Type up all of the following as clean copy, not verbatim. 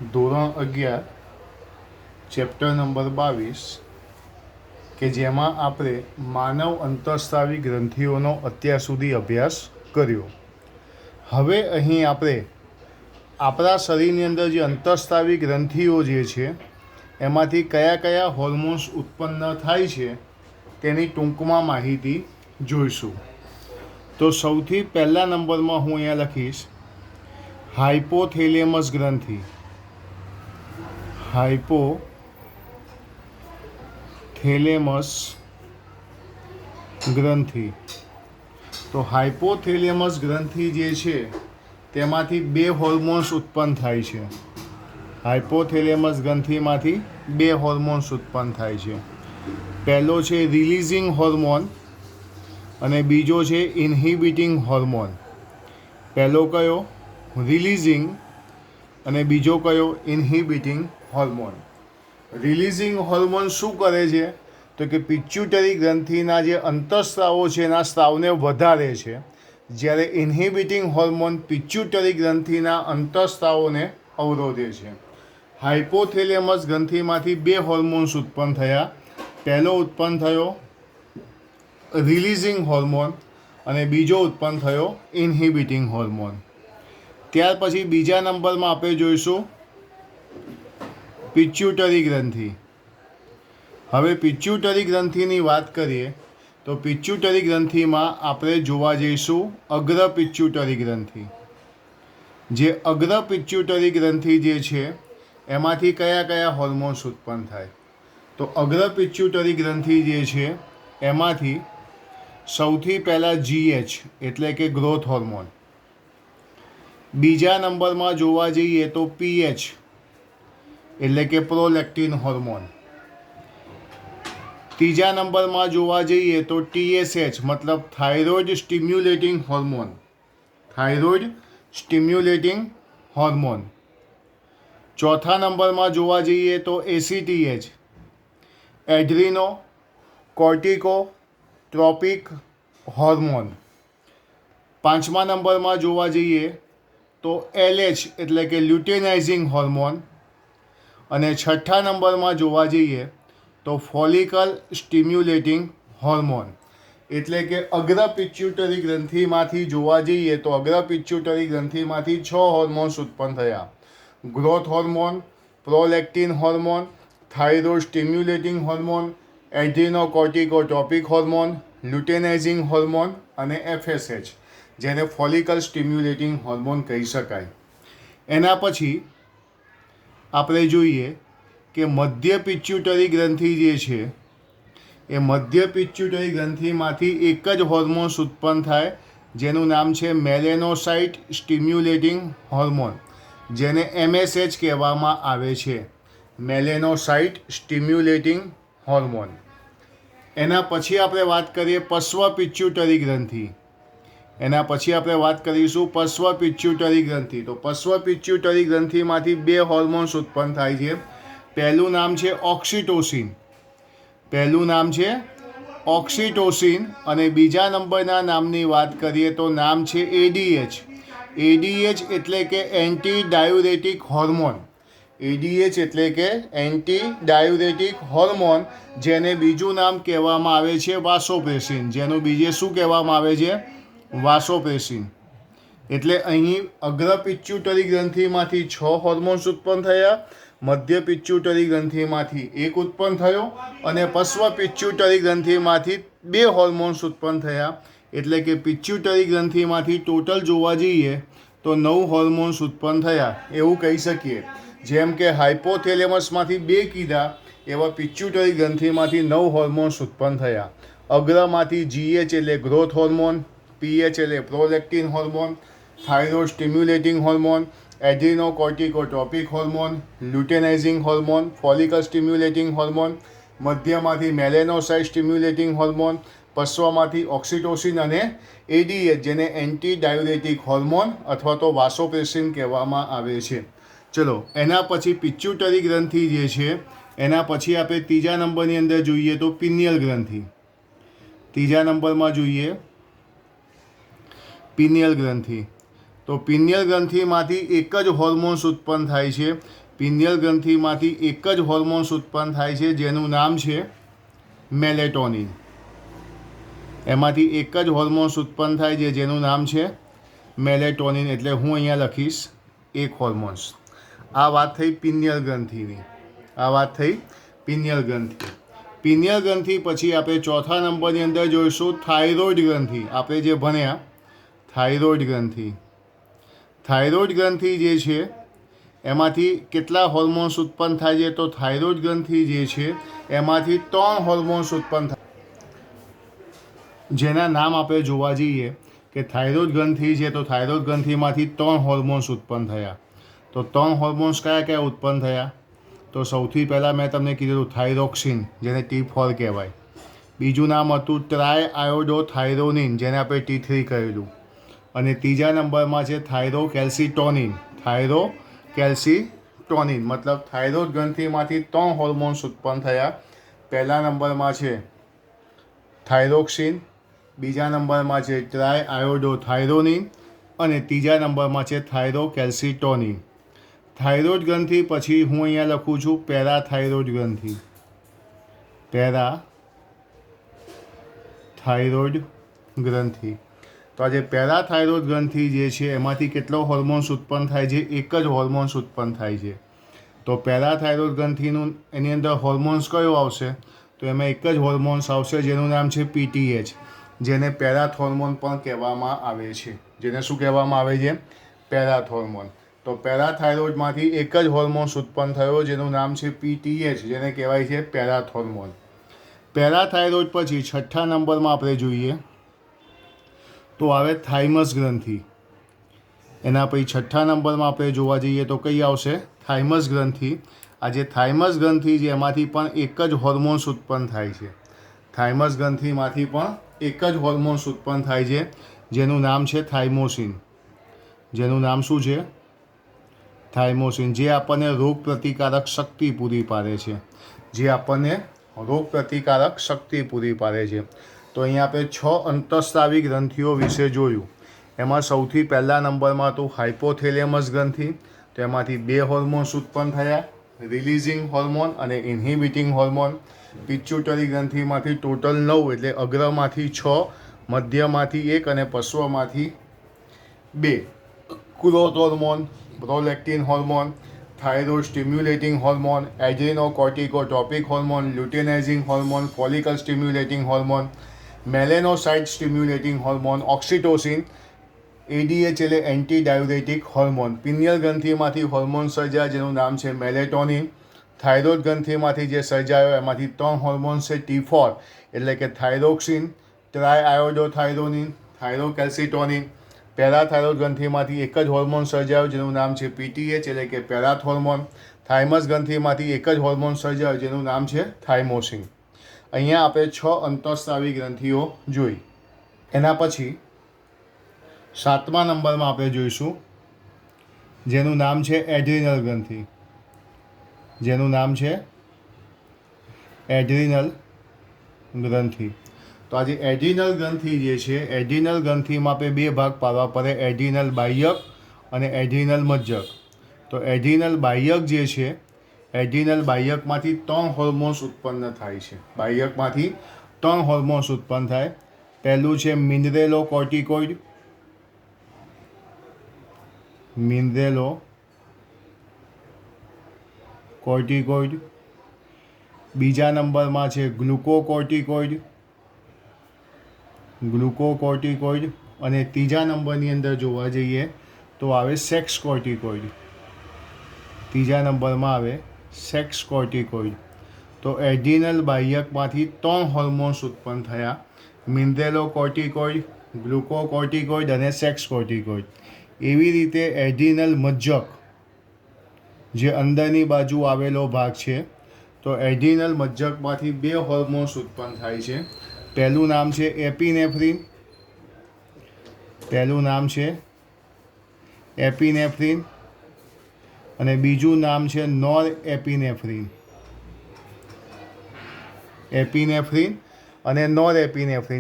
ધોરણ 11 chapter number 22 કે જેમાં આપણે માનવ અંતઃસ્રાવી ગ્રંથિઓનો અત્યાર સુધી અભ્યાસ કર્યો. હવે અહીં આપણે આપણા શરીરની અંદર જે અંતઃસ્રાવી ગ્રંથિઓ જે છે એમાંથી કયા કયા હોર્મોન્સ ઉત્પન્ન થાય છે તેની ટૂંકમાં માહિતી જોઈશું. તો સૌથી પહેલા નંબરમાં હું અહીંયા લખીશ હાઇપોથેલેમસ ગ્રંથિ. હાઇપોથેલેમસ ગ્રંથિ. તો હાઇપોથેલેમસ ગ્રંથિ જે છે તેમાંથી બે હોર્મોન્સ ઉત્પન્ન થાય છે. હાઇપોથેલેમસ ગ્રંથિમાંથી બે હોર્મોન્સ ઉત્પન્ન થાય છે. પહેલો છે રિલીઝિંગ હોર્મોન અને બીજો છે ઇન્હિબિટિંગ હોર્મોન. પહેલો કયો? રિલીઝિંગ અને બીજો કયો? ઇન્હિબિટિંગ હોર્મોન. રિલીઝિંગ હોર્મોન શું કરે છે તો કે પિચ્યુટરી ગ્રંથિના જે અંતઃસ્રાવો છે એના સ્રાવને વધારે છે, જ્યારે ઇન્હિબિટિંગ હોર્મોન પિચ્યુટરી ગ્રંથિના અંતઃસ્રાવોને અવરોધે છે. હાઇપોથેલેમસ ગ્રંથિમાંથી બે હોર્મોન્સ ઉત્પન્ન થયા. પહેલો ઉત્પન્ન થયો રિલીઝિંગ હોર્મોન અને બીજો ઉત્પન્ન થયો ઇન્હિબિટિંગ હોર્મોન. ત્યાર પછી બીજા નંબરમાં આપણે જોઈશું પિચ્યુટરી ગ્રંથિ. હવે પિચ્યુટરી ગ્રંથિની વાત કરીએ તો પિચ્યુટરી ગ્રંથિમાં આપણે જોવા જઈશું અગ્ર પિચ્યુટરી ગ્રંથિ. જે અગ્ર પિચ્યુટરી ગ્રંથિ જે છે એમાંથી કયા કયા હોર્મોન્સ ઉત્પન્ન થાય? તો અગ્ર પિચ્યુટરી ગ્રંથિ જે છે એમાંથી સૌથી પહેલાં GH એટલે કે ગ્રોથ હોર્મોન. બીજા નંબરમાં જોવા જઈએ તો PH એટલે કે પ્રોલેક્ટિન હોર્મોન. ત્રીજા નંબરમાં જોવા જઈએ તો TSH મતલબ thyroid stimulating hormone. Thyroid stimulating hormone. ચોથા નંબરમાં જોવા જઈએ તો ACTH એડ્રીનો કોર્ટિકોટ્રોપિક હોર્મોન. પાંચમા નંબરમાં જોવા જઈએ તો LH એટલે કે લ્યુટેનાઇઝિંગ હોર્મોન. અને છઠ્ઠા નંબરમાં જોવા જઈએ તો ફોલિકલ સ્ટિમ્યુલેટિંગ હોર્મોન. એટલે કે અગ્ર પિચ્યુટરી ગ્રંથિમાંથી જોવા જઈએ તો અગ્ર પિચ્યુટરી ગ્રંથિમાંથી 6 હોર્મોન્સ ઉત્પન્ન થયા. Growth hormone, prolactin hormone, thyroid stimulating hormone, adrenocorticotropic hormone, luteinizing hormone અને FSH જેને ફોલિકલ સ્ટિમ્યુલેટિંગ હોર્મોન કહી શકાય. એના પછી આપણે જોઈએ કે મધ્ય પિચ્યુટરી ગ્રંથિ જે છે એ મધ્ય પિચ્યુટરી ગ્રંથિમાંથી એક જ હોર્મોન્સ ઉત્પન્ન થાય જેનું નામ છે મેલેનોસાઇટ સ્ટિમ્યુલેટિંગ હોર્મોન, જેને MSH કહેવામાં આવે છે. મેલેનોસાઇટ સ્ટિમ્યુલેટિંગ હોર્મોન. એના પછી આપણે વાત કરીએ પશ્વ પિચ્યુટરી ગ્રંથિ. એના પછી આપણે વાત કરીશું પશ્વ પિચ્યુટરી ગ્રંથિ. તો પશ્વ પિચ્યુટરી ગ્રંથિમાંથી બે હોર્મોન્સ ઉત્પન્ન થાય છે. પહેલું નામ છે ઓક્સિટોસિન. પહેલું નામ છે ઓક્સિટોસિન અને બીજા નંબરના નામની વાત કરીએ તો નામ છે ADH. ADH એટલે કે એન્ટી ડાયુરેટિક હોર્મોન. ADH એટલે કે એન્ટી ડાયુરેટિક હોર્મોન, જેને બીજું નામ કહેવામાં આવે છે વાસોપ્રેસિન. જેનું બીજે શું કહેવામાં આવે છે? વાસોપ્રેસિન. એટલે અહીં અગ્ર પિચ્યુટરી ગ્રંથિમાંથી 6 હોર્મોન્સ ઉત્પન્ન થયા, મધ્ય પિચ્યુટરી ગ્રંથિમાંથી એક ઉત્પન્ન થયો અને પશ્વ પિચ્યુટરી ગ્રંથિમાંથી 2 હોર્મોન્સ ઉત્પન્ન થયા. એટલે કે પિચ્યુટરી ગ્રંથિમાંથી ટોટલ જોવા જઈએ તો 9 હોર્મોન્સ ઉત્પન્ન થયા એવું કહી શકીએ. જેમ કે હાઇપોથેલેમસમાંથી 2 કીધા એવા પિચ્યુટરી ગ્રંથિમાંથી 9 હોર્મોન્સ ઉત્પન્ન થયા. અગ્રમાંથી GH એટલે ગ્રોથ હોર્મોન, PH એટલે prolactin hormone, thyroid stimulating hormone, adrenocorticotropic hormone, luteinizing hormone, follicle stimulating hormone. મધ્યમાંથી મેલેનોસાઇટ સ્ટિમ્યુલેટિંગ હોર્મોન, પશ્વમાંથી ઓક્સિટોસિન અને ADH જેને એન્ટી ડાયુરેટિક હોર્મોન અથવા તો વાસોપ્રેસિન કહેવામાં આવે છે. ચલો, એના પછી પિચ્યુટરી ગ્રંથિ જે છે એના પછી આપણે ત્રીજા નંબરની અંદર જોઈએ તો પિનિયલ ગ્રંથિ. ત્રીજા નંબરમાં જોઈએ પિનિયલ ગ્રંથિ. તો પિનિયલ ગ્રંથિમાંથી એક જ હોર્મોન્સ ઉત્પન્ન થાય છે પિનિયલ ગ્રંથિમાંથી એક જ હોર્મોન્સ ઉત્પન્ન થાય છે જેનું નામ છે મેલેટોનિન. એમાંથી એક જ હોર્મોન્સ ઉત્પન્ન થાય છે જેનું નામ છે મેલેટોનિન. એટલે હું અહીંયા લખીશ એક હોર્મોન્સ. આ વાત થઈ પિનિયલ ગ્રંથિની. પિનિયલ ગ્રંથિ પછી આપણે ચોથા નંબરની અંદર જોઈશું થાઇરોઇડ ગ્રંથિ. આપણે જે ભણ્યા થાઇરોઇડ ગ્રંથિ. થાઇરોઇડ ગ્રંથિ જે છે એમાંથી કેટલા હોર્મોન્સ ઉત્પન્ન થાય છે? તો થાઇરોઇડ ગ્રંથિ જે છે એમાંથી 3 હોર્મોન્સ ઉત્પન્ન થાય, જેના નામ આપણે જોવા જઈએ કે થાઇરોઇડ ગ્રંથિ છે તો થાઇરોઇડ ગ્રંથિમાંથી 3 હોર્મોન્સ ઉત્પન્ન થયા. તો 3 હોર્મોન્સ કયા કયા ઉત્પન્ન થયા? તો સૌથી પહેલાં મેં તમને કીધું થાઇરોક્સિન, જેને T4 કહેવાય. બીજું નામ હતું ટ્રાય આયોડોથાઇરોનિન, જેને આપણે T3 કહેલું. અને ત્રીજા નંબરમાં છે થાઇરોકેલ્સિટોનિન. મતલબ થાઇરોઇડ ગ્રંથિમાંથી 3 હોર્મોન્સ ઉત્પન્ન થયા. પહેલા નંબરમાં છે થાઇરોક્સિન, બીજા નંબરમાં છે ટ્રાય આયોડોથાઇરોનિન અને ત્રીજા નંબરમાં છે થાઇરોકેલ્સિટોનિન. થાઇરોઇડ ગ્રંથિ પછી હું અહીંયા લખું છું પેરાથાઇરોઇડ ગ્રંથિ. પેરાથાઇરોઇડ ગ્રંથિ. તો આ જે પેરાથાઇરોઇડ ગ્રંથિ જે છે એમાંથી કેટલો હોર્મોન્સ ઉત્પન્ન થાય છે? એક જ હોર્મોન્સ ઉત્પન્ન થાય છે. તો પેરાથાઇરોઇડ ગ્રંથિનું એની અંદર હોર્મોન્સ કયો આવશે? તો એમાં એક જ હોર્મોન્સ આવશે જેનું નામ છે PTH, જેને પેરાથોર્મોન પણ કહેવામાં આવે છે. જેને શું કહેવામાં આવે છે? પેરાથોર્મોન. તો પેરાથાઇરોઇડમાંથી એક જ હોર્મોન્સ ઉત્પન્ન થયો જેનું નામ છે PTH, જેને કહેવાય છે પેરાથોર્મોન. પેરાથાઇરોઇડ પછી છઠ્ઠા નંબરમાં આપણે જોઈએ તો આવે થાઇમસ ગ્રંથિ. એના પછી છઠ્ઠા નંબરમાં આપણે જોવા જઈએ તો કઈ આવશે? થાઇમસ ગ્રંથિ. આ જે થાઇમસ ગ્રંથિ છે એમાંથી પણ એક જ હોર્મોન્સ ઉત્પન્ન થાય છે. થાઇમસ ગ્રંથિમાંથી પણ એક જ હોર્મોન્સ ઉત્પન્ન થાય છે જેનું નામ છે થાઇમોસિન. જેનું નામ શું છે? થાઇમોસિન. જે આપણને રોગ પ્રતિકારક શક્તિ પૂરી પાડે છે. તો અહીંયા આપણે 6 અંતઃસ્રાવી ગ્રંથિઓ વિશે જોયું. એમાં સૌથી પહેલા નંબરમાં હતું હાઇપોથેલેમસ ગ્રંથિ. તો એમાંથી 2 હોર્મોન્સ ઉત્પન્ન થયા, રિલીઝિંગ હોર્મોન અને ઇન્હિબિટિંગ હોર્મોન. પિચ્યુટરી ગ્રંથિમાંથી ટોટલ 9, એટલે અગ્રમાંથી 6, મધ્યમાંથી 1 અને પશ્વમાંથી 2. Growth hormone, prolactin hormone, thyroid stimulating hormone, adrenocorticotropic hormone, luteinizing hormone, follicle stimulating hormone, melanocyte stimulating hormone, oxytocin, ADH એટલે એન્ટી ડાયુરેટિક હોર્મોન. પિનિયલ ગ્રંથિમાંથી હોર્મોન સર્જાય જેનું નામ છે મેલેટોનિન. થાઇરોઇડ ગ્રંથિમાંથી જે સર્જાયો એમાંથી 3 હોર્મોન્સ છે T4 એટલે કે થાઇરોક્સિન, ટ્રાય આયોડોથાઇરોનિન, થાઇરોકેલ્સિટોનિન. પેરાથાઇરોઇડ ગ્રંથિમાંથી એક જ હોર્મોન સર્જાયો જેનું નામ છે PTH એટલે કે પેરાથોર્મોન. થાઇમસ ગ્રંથિમાંથી એક જ હોર્મોન સર્જાયો જેનું નામ છે થાઇમોસિન. અહીંયા આપણે 6 અંતઃસ્રાવી ગ્રંથિઓ જોઈ. એના પછી 7મા નંબરમાં આપણે જોઈશું જેનું નામ છે એડ્રિનલ ગ્રંથિ. તો આજે એડ્રિનલ ગ્રંથિ જે છે, એડ્રિનલ ગ્રંથિમાં આપણે 2 ભાગ પાડવા પડે, એડ્રિનલ બાહ્યક અને એડ્રિનલ મજ્જક. તો એડ્રિનલ બાહ્યક જે છે, એડ્રિનલ બાહ્યકમાંથી 3 હોર્મોન્સ ઉત્પન્ન થાય છે. પહેલું છે મિનરેલોકોર્ટિકોઇડ. બીજા નંબરમાં છે ગ્લુકોકોર્ટિકોઇડ અને ત્રીજા નંબરની અંદર જોવા જઈએ તો આવે સેક્સ કોર્ટિકોઇડ. તો એડ્રિનલ બાહ્યકમાંથી 3 હોર્મોન્સ ઉત્પન્ન થયા, મિનરેલોકોર્ટિકોઇડ, ગ્લુકોકોર્ટિકોઇડ અને સેક્સ કોર્ટિકોઇડ. એવી રીતે એડ્રિનલ મજ્જક જે અંદરની બાજુ આવેલો ભાગ છે, તો એડ્રિનલ મજ્જકમાંથી 2 હોર્મોન્સ ઉત્પન્ન થાય છે. પહેલું નામ છે એપિનેફ્રિન અને બીજું નામ છે નોરએપિનેફ્રિન.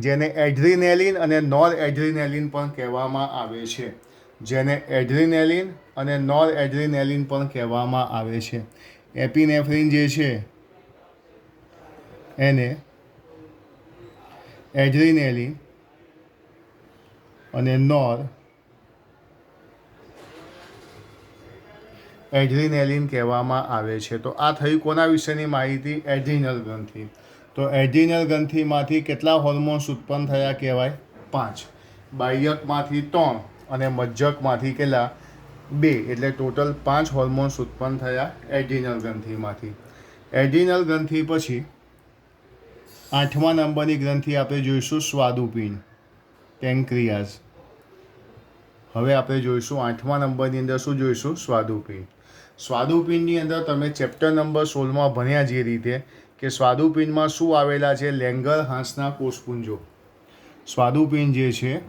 જેને એડ્રીનેલિન અને નોરએડ્રીનેલિન પણ કહેવામાં આવે છે. જેને એડ્રીનેલિન અને નોર એડ્રીનેલિન પણ કહેવામાં આવે છે. એપિનેફ્રિન જે છે એને એડ્રીનેલિન અને નોર એડ્રીનેલિન કહેવામાં આવે છે. તો આ થઈ કોના વિશેની માહિતી? એડ્રીનલ ગ્રંથિ. તો એડ્રીનલ ગ્રંથિમાંથી કેટલા હોર્મોન્સ ઉત્પન્ન થયા કહેવાય? 5. બાહ્યકમાંથી 3 અને મજ્જકમાંથી કેટલા? 2. એટલે ટોટલ 5 હોર્મોન્સ ઉત્પન્ન થયા એડ્રીનલ ગ્રંથિમાંથી. એડ્રીનલ ગ્રંથિ પછી 8મા નંબરની ગ્રંથિ આપણે જોઈશું સ્વાદુપિંડ, પેન્ક્રિયાઝ. હવે આપણે જોઈશું 8મા નંબરની અંદર શું જોઈશું? સ્વાદુપિંડ. સ્વાદુપિંડની અંદર તમે ચેપ્ટર નંબર 16માં ભણ્યા જે રીતે કે સ્વાદુપિંડમાં શું આવેલા છે? લેંગરહાન્સના કોષપુંજો. સ્વાદુપિંડ જે છે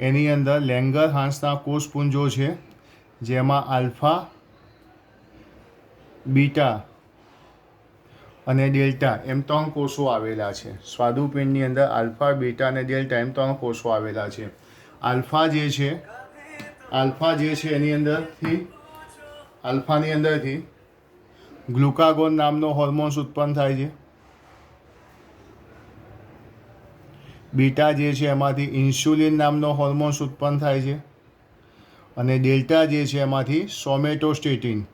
એની અંદર લેંગરહાન્સના કોષપુંજો છે, જેમાં આલ્ફા, બીટા અને ડેલ્ટા એમ 3 કોષો આવેલા છે. સ્વાદુપિંડની અંદર આલ્ફા, બીટા અને ડેલ્ટા એમ 3 કોષો આવેલા છે. આલ્ફા જે છે એની અંદરથી ગ્લુકાગોન નામનો હોર્મોન્સ ઉત્પન્ન થાય છે. બીટા જે છે એમાંથી ઇન્સ્યુલિન નામનો હોર્મોન્સ ઉત્પન્ન થાય છે. અને ડેલ્ટા જે છે એમાંથી સોમેટોસ્ટેટિન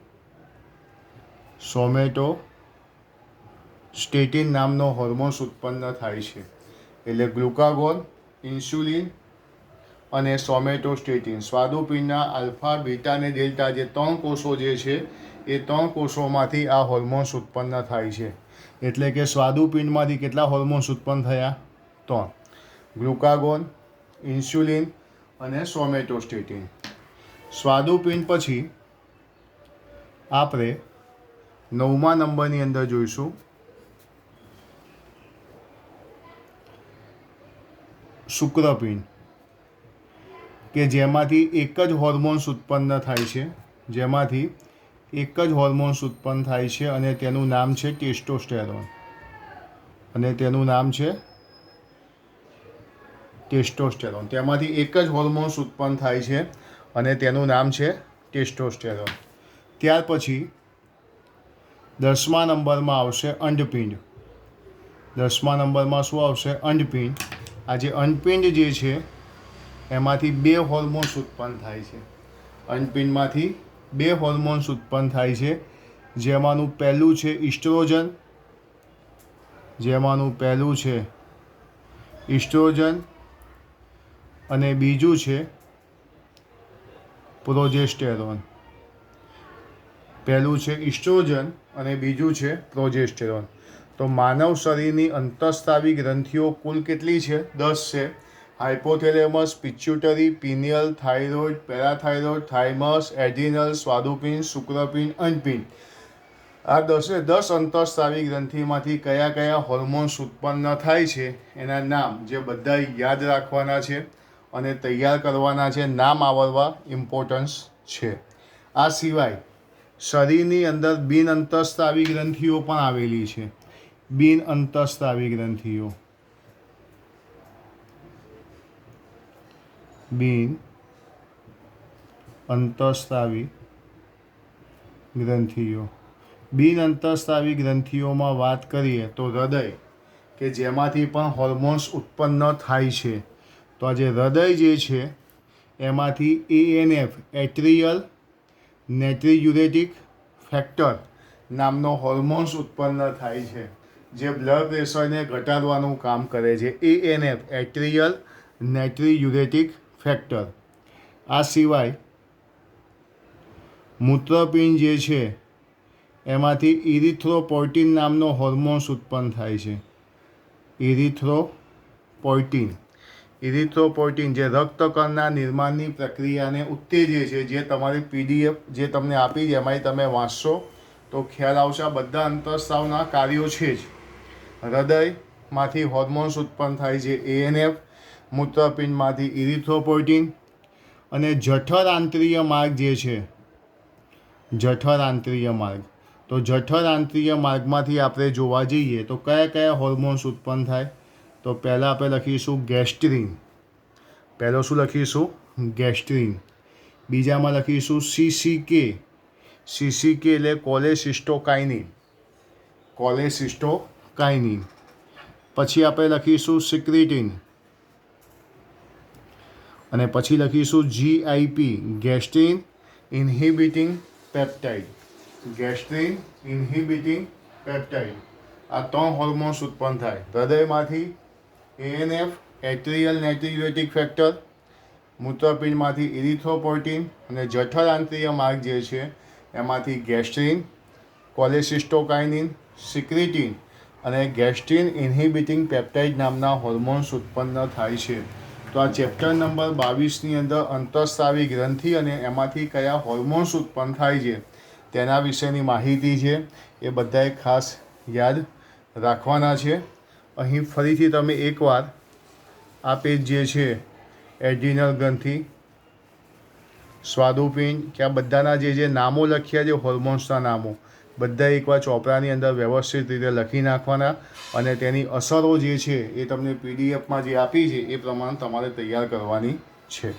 નામનો હોર્મોન્સ ઉત્પન્ન થાય છે. એટલે ગ્લુકાગોન, ઇન્સ્યુલિન અને સોમેટોસ્ટેટિન. સ્વાદુપિંડના આલ્ફા, બીટા અને ડેલ્ટા જે 3 કોષો જે છે એ 3 કોષોમાંથી આ હોર્મોન્સ ઉત્પન્ન થાય છે. એટલે કે સ્વાદુપિંડમાંથી કેટલા હોર્મોન્સ ઉત્પન્ન થયા? 3. ગ્લુકાગોન, ઇન્સ્યુલિન અને સોમેટોસ્ટેટિન. સ્વાદુપિંડ પછી આપણે 9મા નંબરની અંદર જોઈશું શુક્રપિંડ, કે જેમાંથી એક જ હોર્મોન્સ ઉત્પન્ન થાય છે, અને તેનું નામ છે ટેસ્ટોસ્ટેરોન. તેમાંથી એક જ હોર્મોન્સ ઉત્પન્ન થાય છે અને તેનું નામ છે ટેસ્ટોસ્ટેરોન. ત્યાર પછી 10મા નંબરમાં આવશે અંડપિંડ. 10મા નંબરમાં શું આવશે? અંડપિંડ. આ જે અંડપિંડ જે છે એમાંથી 2 હોર્મોન્સ ઉત્પન્ન થાય છે. અંડપિંડમાંથી 2 હોર્મોન્સ ઉત્પન્ન થાય છે, જેમાંનું પહેલું છે ઇસ્ટ્રોજન અને બીજું છે પ્રોજેસ્ટેરોન. તો માનવ શરીરની અંતઃસ્ત્રાવી ગ્રંથિઓ કુલ કેટલી છે? 10 છે. Hypothalamus, pituitary, pineal, thyroid, parathyroid, thymus, adrenal, સ્વાદુપિંડ, શુક્રપિંડ, અંડપિંડ. આ 10 અંતઃસ્ત્રાવી ગ્રંથિમાંથી કયા હોર્મોન્સ ઉત્પન્ન થાય છે એના નામ જે બધા યાદ રાખવાના છે અને તૈયાર કરવાના છે. નામ આવડવા ઇમ્પોર્ટન્સ છે. આ સિવાય શરીરની અંદર બિન અંતઃસ્ત્રાવી ગ્રંથિઓ પણ આવેલી છે. બિન અંતઃસ્ત્રાવી ગ્રંથિઓમાં વાત કરીએ તો હૃદય, કે જેમાંથી પણ હોર્મોન્સ ઉત્પન્ન થાય છે. તો આ જે હૃદય જે છે એમાંથી ANF, એટ્રિયલ નેટ્રીયુરેટિક ફેક્ટર નામનો હોર્મોન્સ ઉત્પન્ન થાય છે, જે બ્લડ પ્રેશરને ઘટાડવાનું કામ કરે છે. ANF, atrial natriuretic factor. આ સિવાય મૂત્રપિંડ જે છે એમાંથી ઇરિથ્રોપોઇટિન નામનો હોર્મોન્સ ઉત્પન્ન થાય છે. ઇરિથ્રોપોઇટિન જે રક્તકણના નિર્માણની પ્રક્રિયાને ઉત્તેજે છે. જે તમારી PDF જે તમને આપી છે એમાંથી તમે વાંચશો તો ખ્યાલ આવશે. આ બધા અંતઃસ્ત્રાવના કાર્યો છે જ. હૃદયમાંથી હોર્મોન્સ ઉત્પન્ન થાય છે ANF, મૂત્રપિંડમાંથી ઇરિથ્રોપોઇટિન, અને જઠર આંતરીય માર્ગ જે છે, તો જઠર આંતરીય માર્ગમાંથી આપણે જોવા જઈએ તો કયા હોર્મોન્સ ઉત્પન્ન થાય? તો પહેલાં આપણે લખીશું ગેસ્ટ્રીન. બીજામાં લખીશું CCK. CCK એટલે કોલેસિસ્ટોકાઇનિન. કોલેસિસ્ટોકાઇનિન. પછી આપણે લખીશું સિક્રિટિન અને પછી લખીશું GIP, ગેસ્ટ્રિન ઇન્હિબિટિંગ પેપ્ટાઇડ. ગેસ્ટ્રિન ઇન્હિબિટિંગ પેપ્ટાઇડ. આ 3 હોર્મોન્સ ઉત્પન્ન થાય હૃદયમાંથી ANF, એટ્રિયલ નાઇટ્રિયુરેટિક ફેક્ટર, મૂત્રપિંડમાંથી ઇરિથ્રોપોર્ટિન અને જઠરાંત્રિય માર્ગ જે છે એમાંથી ગેસ્ટ્રિન, કોલેસિસ્ટોકાઇનિન, સિક્રિટિન અને ગેસ્ટ્રિન ઇન્હિબિટિંગ પેપ્ટાઇડ નામના હોર્મોન્સ ઉત્પન્ન થાય છે. તો આ ચેપ્ટર નંબર 22ની અંદર અંતઃસ્રાવી ગ્રંથિ અને એમાંથી કયા હોર્મોન્સ ઉત્પન્ન થાય છે તેના વિશેની માહિતી છે એ બધાએ ખાસ યાદ રાખવાના છે. અહીં ફરીથી તમે એકવાર આ પેજ જે છે એડ્રિનલ ગ્રંથિ, સ્વાદુપિંડ કે આ બધાના જે નામો લખ્યા છે હોર્મોન્સના નામો બધા એકવાર ચોપડાની અંદર વ્યવસ્થિત રીતે લખી નાખવાના અને તેની અસરો જે છે એ તમને PDFમાં જે આપી છે એ પ્રમાણે તમારે તૈયાર કરવાની છે.